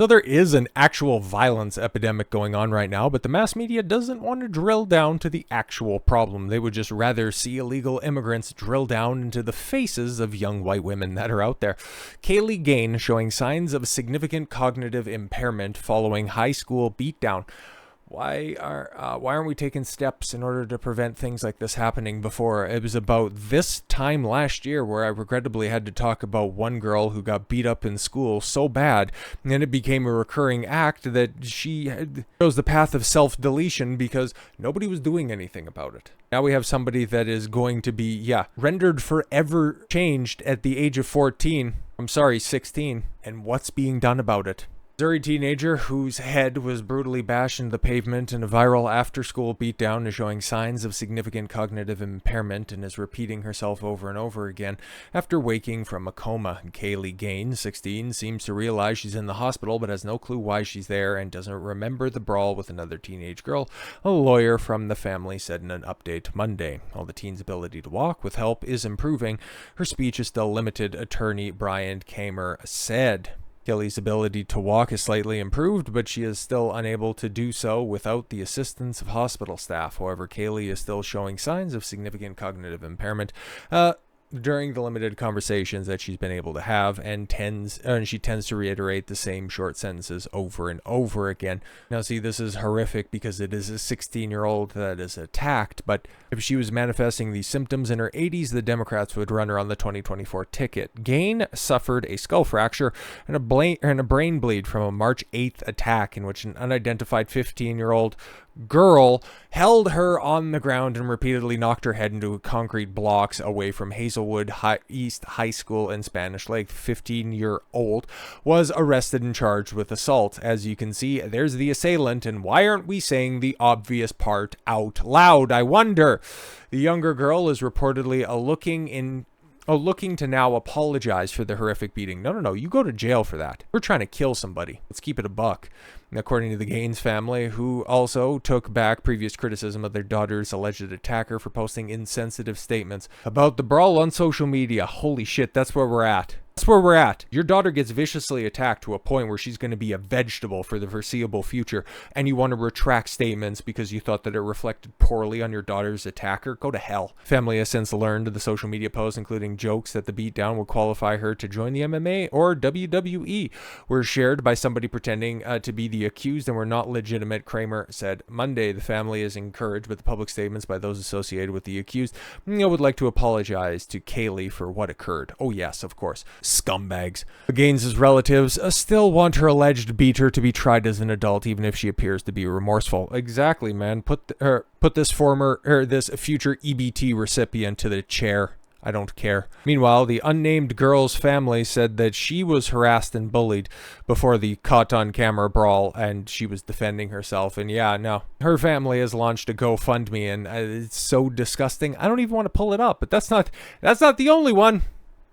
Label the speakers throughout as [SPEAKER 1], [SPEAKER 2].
[SPEAKER 1] So there is an actual violence epidemic going on right now, but the mass media doesn't want to drill down to the actual problem. They would just rather see illegal immigrants drill down into the faces of young white women that are out there. Kaylee Gain showing signs of significant cognitive impairment following high school beatdown. Why aren't we taking steps in order to prevent things like this happening before? It was about this time last year where I regrettably had to talk about one girl who got beat up in school so bad, and it became a recurring act that she chose the path of self-deletion because nobody was doing anything about it. Now we have somebody that is going to be, rendered forever changed at the age of 16. And what's being done about it? Missouri teenager whose head was brutally bashed into the pavement in a viral after-school beatdown is showing signs of significant cognitive impairment and is repeating herself over and over again after waking from a coma. Kaylee Gain, 16, seems to realize she's in the hospital but has no clue why she's there and doesn't remember the brawl with another teenage girl, a lawyer from the family said in an update Monday. While the teen's ability to walk with help is improving, her speech is still limited, attorney Brian Kamer said. Kaylee's ability to walk is slightly improved, but she is still unable to do so without the assistance of hospital staff. However, Kaylee is still showing signs of significant cognitive impairment during the limited conversations that she's been able to have, and she tends to reiterate the same short sentences over and over again. Now, see, this is horrific because it is a 16-year-old that is attacked, but if she was manifesting these symptoms in her 80s, the Democrats would run her on the 2024 ticket. Gain suffered a skull fracture and a brain bleed from a March 8th attack in which an unidentified 15-year-old girl held her on the ground and repeatedly knocked her head into concrete blocks away from Hazelwood East High School in Spanish Lake. 15-year-old was arrested and charged with assault. As you can see, there's the assailant, and why aren't we saying the obvious part out loud, I wonder? The younger girl is reportedly looking to now apologize for the horrific beating. No, you go to jail for that. We're trying to kill somebody. Let's keep it a buck. And according to the Gaines family, who also took back previous criticism of their daughter's alleged attacker for posting insensitive statements about the brawl on social media. Holy shit, that's where we're at. That's where we're at. Your daughter gets viciously attacked to a point where she's going to be a vegetable for the foreseeable future, and you want to retract statements because you thought that it reflected poorly on your daughter's attacker? Go to hell. Family has since learned the social media posts, including jokes that the beatdown would qualify her to join the MMA or WWE, were shared by somebody pretending to be the accused and were not legitimate, Kramer said Monday. The family is encouraged with the public statements by those associated with the accused. I would like to apologize to Kaylee for what occurred. Oh yes, of course. Scumbags. Gaines' relatives still want her alleged beater to be tried as an adult, even if she appears to be remorseful. Exactly, man. Put this future EBT recipient to the chair. I don't care. Meanwhile, the unnamed girl's family said that she was harassed and bullied before the caught-on-camera brawl, and she was defending herself. And yeah, no, her family has launched a GoFundMe, and it's so disgusting. I don't even want to pull it up, but that's not the only one.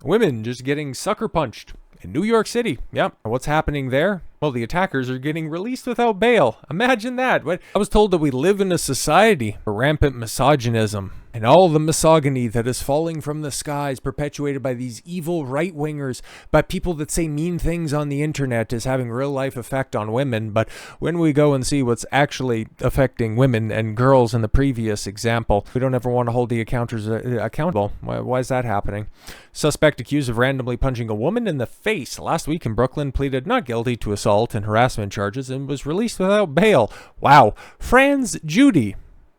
[SPEAKER 1] Women just getting sucker punched in New York City. Yep. What's happening there? Well, the attackers are getting released without bail. Imagine that. I was told that we live in a society of rampant misogynism and all the misogyny that is falling from the skies, perpetuated by these evil right-wingers, by people that say mean things on the internet, is having real-life effect on women. But when we go and see what's actually affecting women and girls in the previous example, we don't ever want to hold the accounters accountable. Why is that happening? Suspect accused of randomly punching a woman in the face last week in Brooklyn pleaded not guilty to assault and harassment charges and was released without bail. Wow. Franz Judy.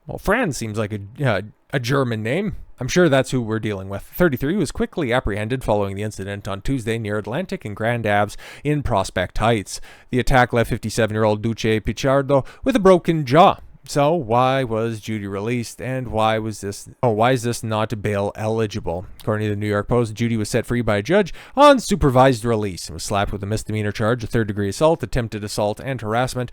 [SPEAKER 1] Well, Franz seems like a German name. I'm sure that's who we're dealing with. 33 was quickly apprehended following the incident on Tuesday near Atlantic and Grand Aves in Prospect Heights. The attack left 57-year-old Duce Pichardo with a broken jaw. So why was Judy released, and why is this not bail eligible? According to the New York Post, Judy was set free by a judge on supervised release and was slapped with a misdemeanor charge of third-degree assault, attempted assault, and harassment,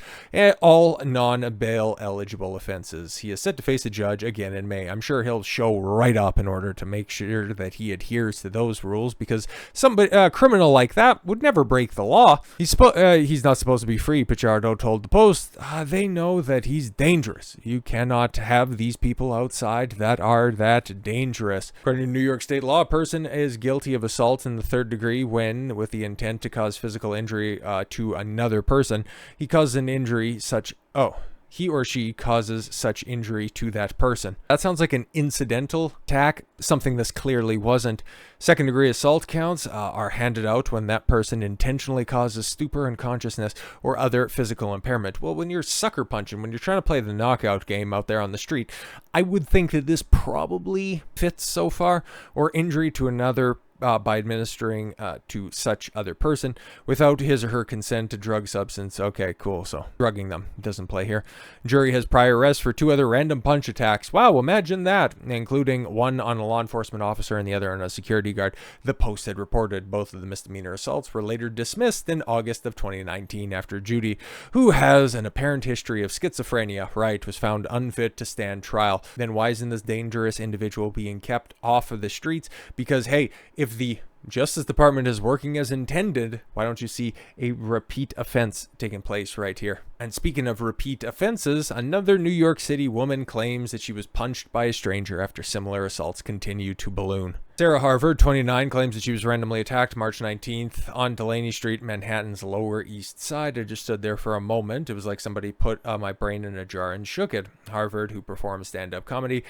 [SPEAKER 1] all non-bail eligible offenses. He is set to face a judge again in May. I'm sure he'll show right up in order to make sure that he adheres to those rules, because a criminal like that would never break the law. He's not supposed to be free, Pichardo told the Post. They know that he's dangerous dangerous. You cannot have these people outside that are that dangerous. According to New York state law, a person is guilty of assault in the third degree when, with the intent to cause physical injury to another person, he causes an injury such... he or she causes such injury to that person. That sounds like an incidental attack, something this clearly wasn't. Second degree assault counts are handed out when that person intentionally causes stupor, unconsciousness, or other physical impairment. Well, when you're sucker punching, when you're trying to play the knockout game out there on the street, I would think that this probably fits so far, or injury to another by administering to such other person without his or her consent to drug substance. Okay, cool. So drugging them doesn't play here. Jury has prior arrests for 2 other random punch attacks. Wow, imagine that, including one on a law enforcement officer and the other on a security guard. The Post had reported both of the misdemeanor assaults were later dismissed in August of 2019 after Judy, who has an apparent history of schizophrenia, was found unfit to stand trial. Then why isn't this dangerous individual being kept off of the streets? Because, hey, if the Justice Department is working as intended, why don't you see a repeat offense taking place right here? And speaking of repeat offenses, another New York City woman claims that she was punched by a stranger after similar assaults continue to balloon. Sarah Harvard, 29, claims that she was randomly attacked March 19th on Delaney Street, Manhattan's Lower East Side. I just stood there for a moment. It was like somebody put my brain in a jar and shook it. Harvard, who performs stand-up comedy,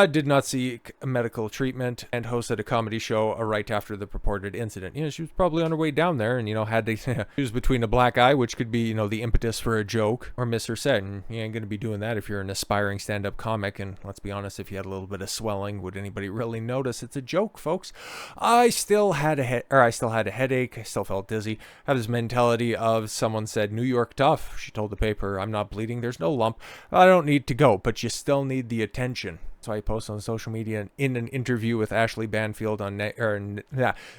[SPEAKER 1] did not seek medical treatment and hosted a comedy show right after the purported incident. She was probably on her way down there and, had to choose between a black eye, which could be, the impetus for a joke, or miss her set. And you ain't going to be doing that if you're an aspiring stand-up comic. And let's be honest, if you had a little bit of swelling, would anybody really notice? It's a joke, folks. I still had a headache. I still felt dizzy. I have this mentality of someone said, New York tough. She told the paper, I'm not bleeding. There's no lump. I don't need to go, but you still need the attention. So I post on social media in an interview with Ashley Banfield on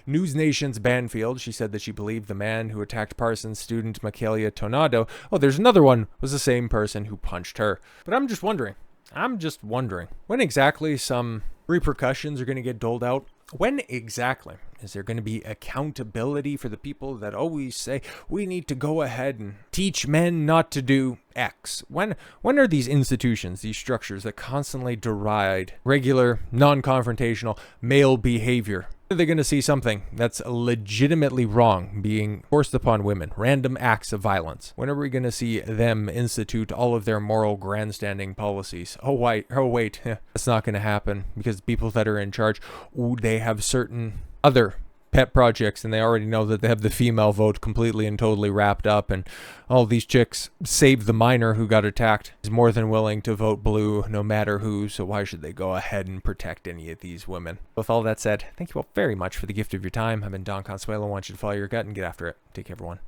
[SPEAKER 1] News Nation's Banfield. She said that she believed the man who attacked Parsons student Michaela Tonado, there's another one, was the same person who punched her. But I'm just wondering when exactly some repercussions are going to get doled out. When exactly is there going to be accountability for the people that always say we need to go ahead and teach men not to do X? When are these institutions, these structures that constantly deride regular, non-confrontational male behavior? Are they going to see something that's legitimately wrong being forced upon women, random acts of violence? When are we going to see them institute all of their moral grandstanding policies? Oh wait, that's not going to happen because people that are in charge, they have certain other pet projects and they already know that they have the female vote completely and totally wrapped up, and all these chicks, save the minor who got attacked, is more than willing to vote blue no matter who, so why should they go ahead and protect any of these women? With all that said, thank you all very much for the gift of your time. I've been Don Consuelo. I want you to follow your gut and get after it. Take care, everyone.